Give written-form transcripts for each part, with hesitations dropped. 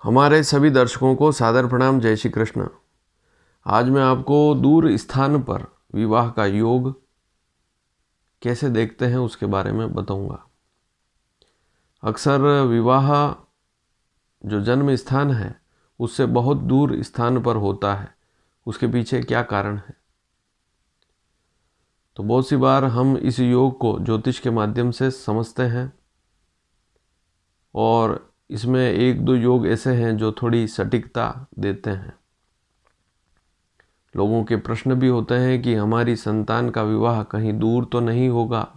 हमारे सभी दर्शकों को सादर प्रणाम। जय श्री कृष्ण। आज मैं आपको दूर स्थान पर विवाह का योग कैसे देखते हैं उसके बारे में बताऊंगा। अक्सर विवाह जो जन्म स्थान है उससे बहुत दूर स्थान पर होता है, उसके पीछे क्या कारण है। तो बहुत सी बार हम इस योग को ज्योतिष के माध्यम से समझते हैं और इसमें एक दो योग ऐसे हैं जो थोड़ी सटीकता देते हैं। लोगों के प्रश्न भी होते हैं कि हमारी संतान का विवाह कहीं दूर तो नहीं होगा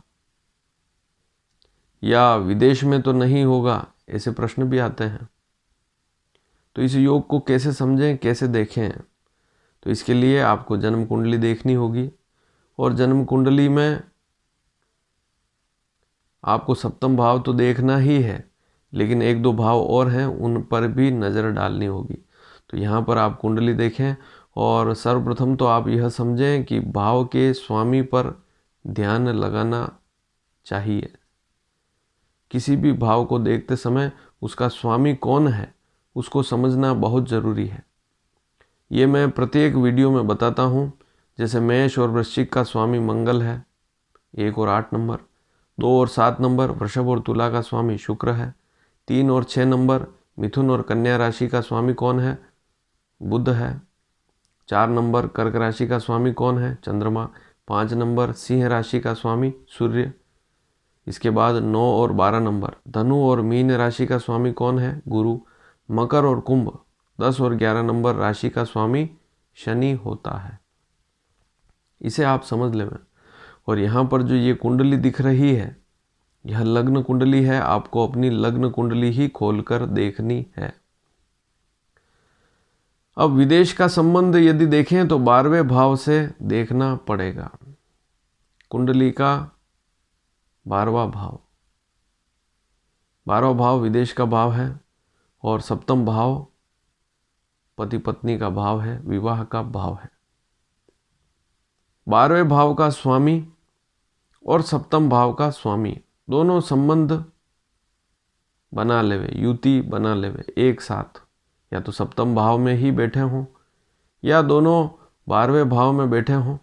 या विदेश में तो नहीं होगा, ऐसे प्रश्न भी आते हैं। तो इस योग को कैसे समझें, कैसे देखें, तो इसके लिए आपको जन्म कुंडली देखनी होगी। और जन्म कुंडली में आपको सप्तम भाव तो देखना ही है, लेकिन एक दो भाव और हैं, उन पर भी नज़र डालनी होगी। तो यहाँ पर आप कुंडली देखें और सर्वप्रथम तो आप यह समझें कि भाव के स्वामी पर ध्यान लगाना चाहिए। किसी भी भाव को देखते समय उसका स्वामी कौन है उसको समझना बहुत ज़रूरी है। ये मैं प्रत्येक वीडियो में बताता हूँ। जैसे मेष और वृश्चिक का स्वामी मंगल है, 1 और 8 नंबर। 2 और 7 नंबर वृषभ और तुला का स्वामी शुक्र है। 3 और 6 नंबर मिथुन और कन्या राशि का स्वामी कौन है? बुध है। 4 नंबर कर्क राशि का स्वामी कौन है? चंद्रमा। 5 नंबर सिंह राशि का स्वामी सूर्य। इसके बाद 9 और 12 नंबर धनु और मीन राशि का स्वामी कौन है? गुरु। मकर और कुंभ 10 और 11 नंबर राशि का स्वामी शनि होता है। इसे आप समझ लें। और यहाँ पर जो ये कुंडली दिख रही है, यह लग्न कुंडली है। आपको अपनी लग्न कुंडली ही खोलकर देखनी है। अब विदेश का संबंध यदि देखें तो 12वें भाव से देखना पड़ेगा। कुंडली का 12वां भाव, 12वां भाव विदेश का भाव है और सप्तम भाव पति पत्नी का भाव है, विवाह का भाव है। 12वें भाव का स्वामी और सप्तम भाव का स्वामी दोनों संबंध बना लेवे, युति बना लेवे एक साथ, या तो सप्तम भाव में ही बैठे हों या दोनों 12वें भाव में बैठे हों।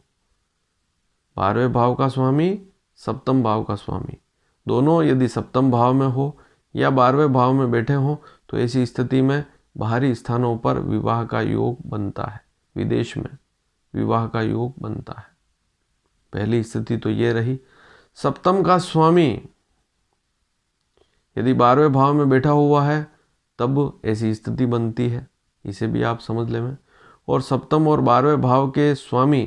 12वें भाव का स्वामी, सप्तम भाव का स्वामी दोनों यदि सप्तम भाव में हो या 12वें भाव में बैठे हों, तो ऐसी स्थिति में बाहरी स्थानों पर विवाह का योग बनता है, विदेश में विवाह का योग बनता है। पहली स्थिति तो ये रही। सप्तम का स्वामी यदि 12वें भाव में बैठा हुआ है तब ऐसी स्थिति बनती है, इसे भी आप समझ लें। और सप्तम और 12वें भाव के स्वामी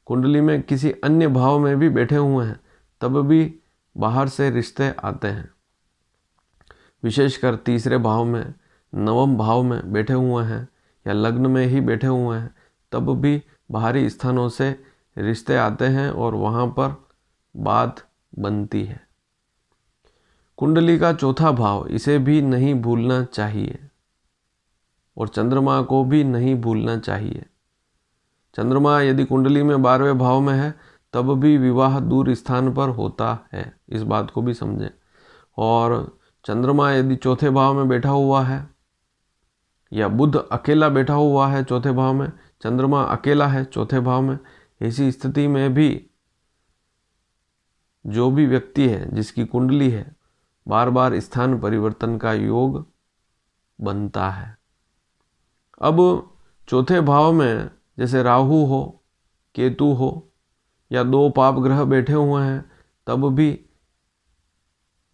कुंडली में किसी अन्य भाव में भी बैठे हुए हैं तब भी बाहर से रिश्ते आते हैं। विशेषकर तीसरे भाव में, नवम भाव में बैठे हुए हैं या लग्न में ही बैठे हुए हैं तब भी बाहरी स्थानों से रिश्ते आते हैं और वहाँ पर बात बनती है। कुंडली का चौथा भाव, इसे भी नहीं भूलना चाहिए और चंद्रमा को भी नहीं भूलना चाहिए। चंद्रमा यदि कुंडली में 12वें भाव में है तब भी विवाह दूर स्थान पर होता है, इस बात को भी समझें। और चंद्रमा यदि चौथे भाव में बैठा हुआ है या बुध अकेला बैठा हुआ है चौथे भाव में, चंद्रमा अकेला है चौथे भाव में, ऐसी स्थिति में भी जो भी व्यक्ति है जिसकी कुंडली है, बार बार स्थान परिवर्तन का योग बनता है। अब चौथे भाव में जैसे राहु हो, केतु हो या 2 पाप ग्रह बैठे हुए हैं तब भी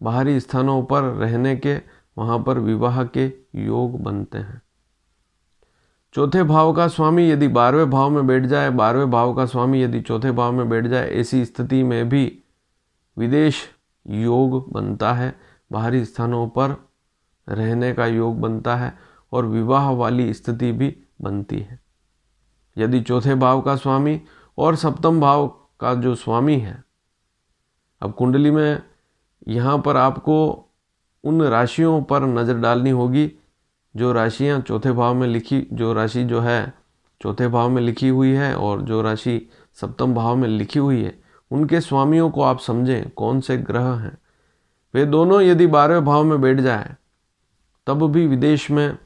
बाहरी स्थानों पर रहने के वहाँ पर विवाह के योग बनते हैं। चौथे भाव का स्वामी यदि 12वें भाव में बैठ जाए, 12वें भाव का स्वामी यदि चौथे भाव में बैठ जाए, ऐसी स्थिति में भी विदेश योग बनता है, बाहरी स्थानों पर रहने का योग बनता है और विवाह वाली स्थिति भी बनती है। यदि चौथे भाव का स्वामी और सप्तम भाव का जो स्वामी है, अब कुंडली में यहाँ पर आपको उन राशियों पर नज़र डालनी होगी जो राशियाँ चौथे भाव में लिखी, जो राशि जो है चौथे भाव में लिखी हुई है और जो राशि सप्तम भाव में लिखी हुई है, उनके स्वामियों को आप समझें कौन से ग्रह हैं। वे दोनों यदि 12वें भाव में बैठ जाए तब भी विदेश में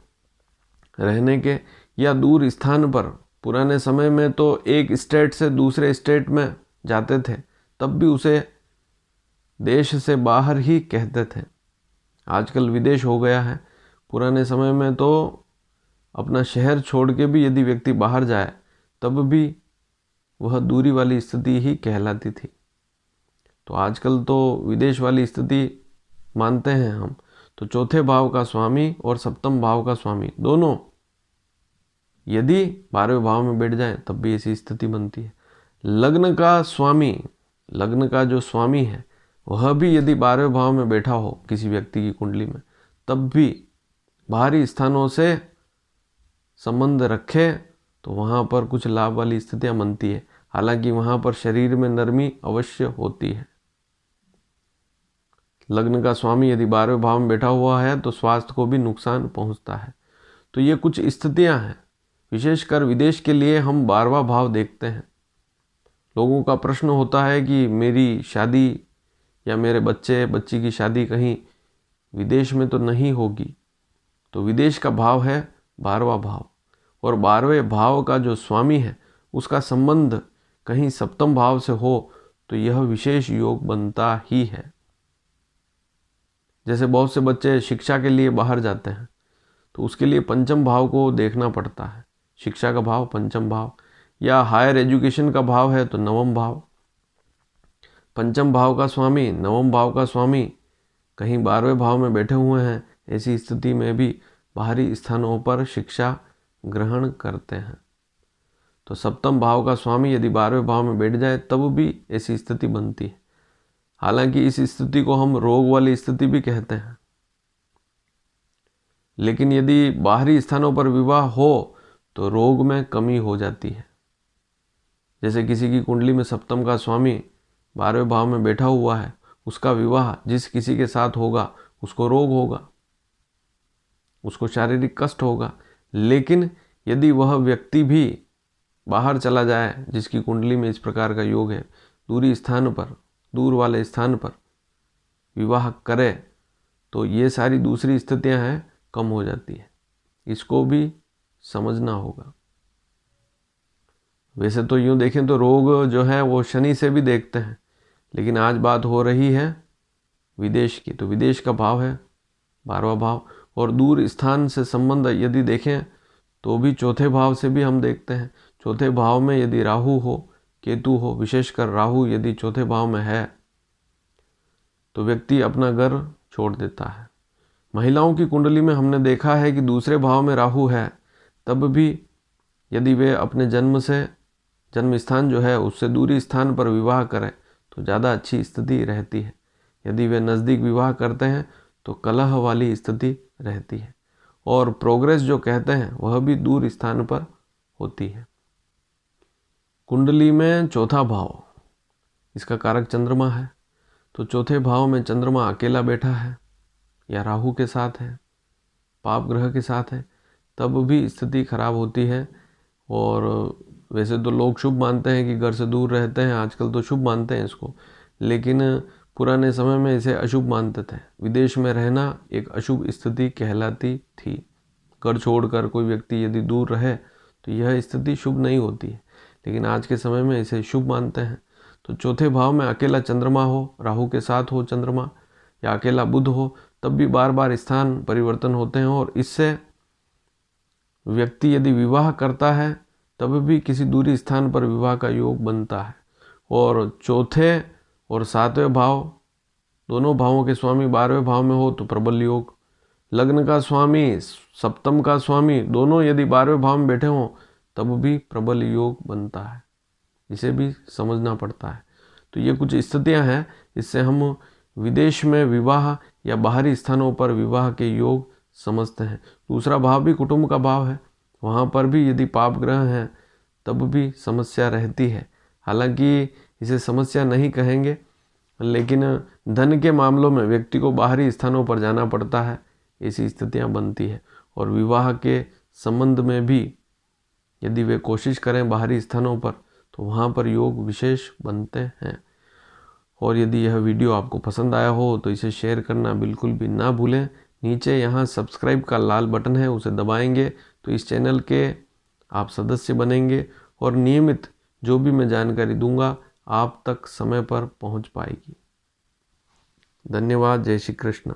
रहने के या दूर स्थान पर, पुराने समय में तो एक स्टेट से दूसरे स्टेट में जाते थे तब भी उसे देश से बाहर ही कहते थे। आजकल विदेश हो गया है। पुराने समय में तो अपना शहर छोड़ के भी यदि व्यक्ति बाहर जाए तब भी वह दूरी वाली स्थिति ही कहलाती थी। तो आजकल तो विदेश वाली स्थिति मानते हैं हम। तो चौथे भाव का स्वामी और सप्तम भाव का स्वामी दोनों यदि 12वें भाव में बैठ जाएं तब भी ऐसी स्थिति बनती है। लग्न का स्वामी, लग्न का जो स्वामी है वह भी यदि 12वें भाव में बैठा हो किसी व्यक्ति की कुंडली में, तब भी बाहरी स्थानों से संबंध रखे तो वहाँ पर कुछ लाभ वाली स्थितियाँ बनती है। हालांकि वहाँ पर शरीर में नरमी अवश्य होती है। लग्न का स्वामी यदि 12वें भाव में बैठा हुआ है तो स्वास्थ्य को भी नुकसान पहुँचता है। तो ये कुछ स्थितियाँ हैं। विशेषकर विदेश के लिए हम 12वां भाव देखते हैं। लोगों का प्रश्न होता है कि मेरी शादी या मेरे बच्ची की शादी कहीं विदेश में तो नहीं होगी। तो विदेश का भाव है 12वां भाव, और 12वें भाव का जो स्वामी है उसका संबंध कहीं सप्तम भाव से हो तो यह विशेष योग बनता ही है। जैसे बहुत से बच्चे शिक्षा के लिए बाहर जाते हैं तो उसके लिए पंचम भाव को देखना पड़ता है। शिक्षा का भाव पंचम भाव, या हायर एजुकेशन का भाव है तो नवम भाव। पंचम भाव का स्वामी, नवम भाव का स्वामी कहीं 12वें भाव में बैठे हुए हैं, ऐसी स्थिति में भी बाहरी स्थानों पर शिक्षा ग्रहण करते हैं। तो सप्तम भाव का स्वामी यदि 12वें भाव में बैठ जाए तब भी ऐसी स्थिति बनती है। हालांकि इस स्थिति को हम रोग वाली स्थिति भी कहते हैं। लेकिन यदि बाहरी स्थानों पर विवाह हो तो रोग में कमी हो जाती है। जैसे किसी की कुंडली में सप्तम का स्वामी 12वें भाव में बैठा हुआ है, उसका विवाह जिस किसी के साथ होगा उसको रोग होगा, उसको शारीरिक कष्ट होगा। लेकिन यदि वह व्यक्ति भी बाहर चला जाए जिसकी कुंडली में इस प्रकार का योग है, दूरी स्थान पर, दूर वाले स्थान पर विवाह करे तो ये सारी दूसरी स्थितियां हैं कम हो जाती है। इसको भी समझना होगा। वैसे तो यूँ देखें तो रोग जो है वो शनि से भी देखते हैं, लेकिन आज बात हो रही है विदेश की। तो विदेश का भाव है 12वां भाव, और दूर स्थान से संबंध यदि देखें तो भी चौथे भाव से भी हम देखते हैं। चौथे भाव में यदि राहु हो, केतु हो, विशेषकर राहु यदि चौथे भाव में है तो व्यक्ति अपना घर छोड़ देता है। महिलाओं की कुंडली में हमने देखा है कि दूसरे भाव में राहु है तब भी यदि वे अपने जन्म स्थान जो है उससे दूरी स्थान पर विवाह करें तो ज़्यादा अच्छी स्थिति रहती है। यदि वे नज़दीक विवाह करते हैं तो कलह वाली स्थिति रहती है, और प्रोग्रेस जो कहते हैं वह भी दूर स्थान पर होती है। कुंडली में चौथा भाव, इसका कारक चंद्रमा है। तो चौथे भाव में चंद्रमा अकेला बैठा है या राहु के साथ है, पाप ग्रह के साथ है, तब भी स्थिति खराब होती है। और वैसे तो लोग शुभ मानते हैं कि घर से दूर रहते हैं, आजकल तो शुभ मानते हैं इसको, लेकिन पुराने समय में इसे अशुभ मानते थे। विदेश में रहना एक अशुभ स्थिति कहलाती थी। घर छोड़कर कोई व्यक्ति यदि दूर रहे तो यह स्थिति शुभ नहीं होती है, लेकिन आज के समय में इसे शुभ मानते हैं। तो चौथे भाव में अकेला चंद्रमा हो, राहु के साथ हो चंद्रमा, या अकेला बुध हो, तब भी बार बार स्थान परिवर्तन होते हैं, और इससे व्यक्ति यदि विवाह करता है तब भी किसी दूरी स्थान पर विवाह का योग बनता है। और चौथे और 7वें भाव, दोनों भावों के स्वामी 12वें भाव में हो तो प्रबल योग। लग्न का स्वामी, सप्तम का स्वामी दोनों यदि 12वें भाव में बैठे हों तब भी प्रबल योग बनता है। इसे भी समझना पड़ता है। तो ये कुछ स्थितियां हैं, इससे हम विदेश में विवाह या बाहरी स्थानों पर विवाह के योग समझते हैं। दूसरा भाव भी कुटुंब का भाव है, वहाँ पर भी यदि पाप ग्रह हैं तब भी समस्या रहती है। हालांकि इसे समस्या नहीं कहेंगे, लेकिन धन के मामलों में व्यक्ति को बाहरी स्थानों पर जाना पड़ता है, ऐसी स्थितियाँ बनती है। और विवाह के संबंध में भी यदि वे कोशिश करें बाहरी स्थानों पर तो वहाँ पर योग विशेष बनते हैं। और यदि यह वीडियो आपको पसंद आया हो तो इसे शेयर करना बिल्कुल भी ना भूलें। नीचे यहाँ सब्सक्राइब का लाल बटन है, उसे दबाएंगे तो इस चैनल के आप सदस्य बनेंगे और नियमित जो भी मैं जानकारी दूंगा आप तक समय पर पहुंच पाएगी। धन्यवाद। जय श्री कृष्ण।